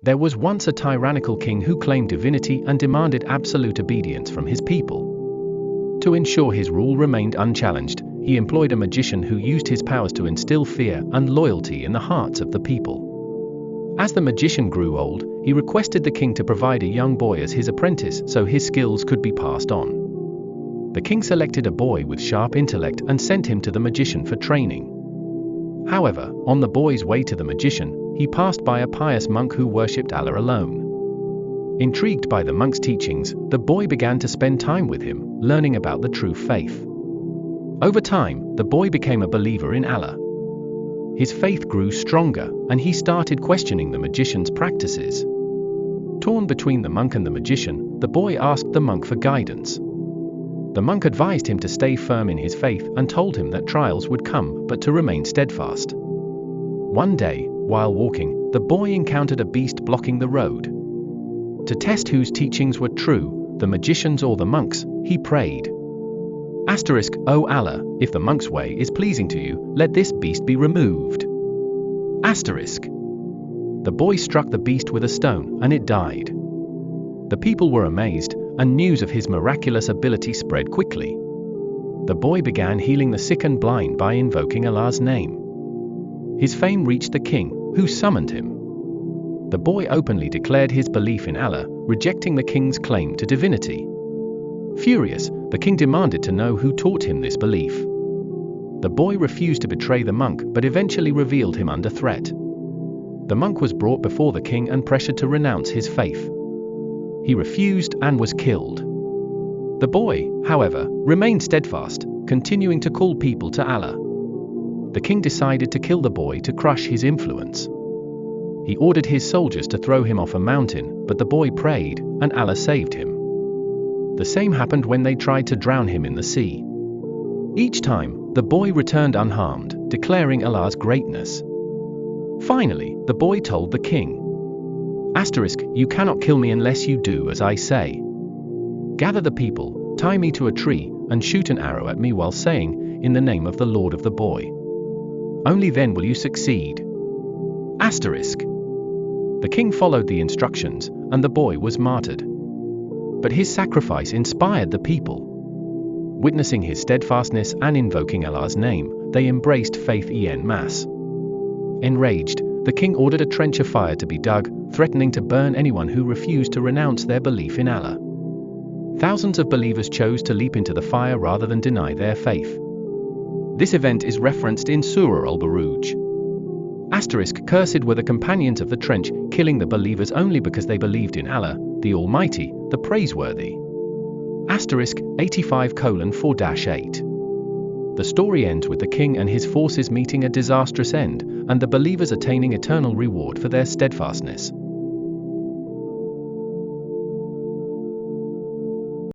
There was once a tyrannical king who claimed divinity and demanded absolute obedience from his people. To ensure his rule remained unchallenged, he employed a magician who used his powers to instill fear and loyalty in the hearts of the people. As the magician grew old, he requested the king to provide a young boy as his apprentice so his skills could be passed on. The king selected a boy with sharp intellect and sent him to the magician for training. However, on the boy's way to the magician, he passed by a pious monk who worshipped Allah alone. Intrigued by the monk's teachings, the boy began to spend time with him, learning about the true faith. Over time, the boy became a believer in Allah. His faith grew stronger, and he started questioning the magician's practices. Torn between the monk and the magician, the boy asked the monk for guidance. The monk advised him to stay firm in his faith and told him that trials would come, but to remain steadfast. One day, while walking, the boy encountered a beast blocking the road. To test whose teachings were true, the magician's or the monk's, he prayed. O Allah, if the monk's way is pleasing to you, let this beast be removed. The boy struck the beast with a stone, and it died. The people were amazed, and news of his miraculous ability spread quickly. The boy began healing the sick and blind by invoking Allah's name. His fame reached the king, who summoned him. The boy openly declared his belief in Allah, rejecting the king's claim to divinity. Furious, the king demanded to know who taught him this belief. The boy refused to betray the monk but eventually revealed him under threat. The monk was brought before the king and pressured to renounce his faith. He refused and was killed. The boy, however, remained steadfast, continuing to call people to Allah. The king decided to kill the boy to crush his influence. He ordered his soldiers to throw him off a mountain, but the boy prayed, and Allah saved him. The same happened when they tried to drown him in the sea. Each time, the boy returned unharmed, declaring Allah's greatness. Finally, the boy told the king, "You cannot kill me unless you do as I say. Gather the people, tie me to a tree, and shoot an arrow at me while saying, 'In the name of the Lord of the boy.' Only then will you succeed." The king followed the instructions, and the boy was martyred. But his sacrifice inspired the people. Witnessing his steadfastness and invoking Allah's name, they embraced faith en masse. Enraged, the king ordered a trench of fire to be dug, threatening to burn anyone who refused to renounce their belief in Allah. Thousands of believers chose to leap into the fire rather than deny their faith. This event is referenced in Surah Al-Buruj. Cursed were the companions of the trench, killing the believers only because they believed in Allah, the Almighty, the Praiseworthy. 85:4-8. The story ends with the king and his forces meeting a disastrous end, and the believers attaining eternal reward for their steadfastness.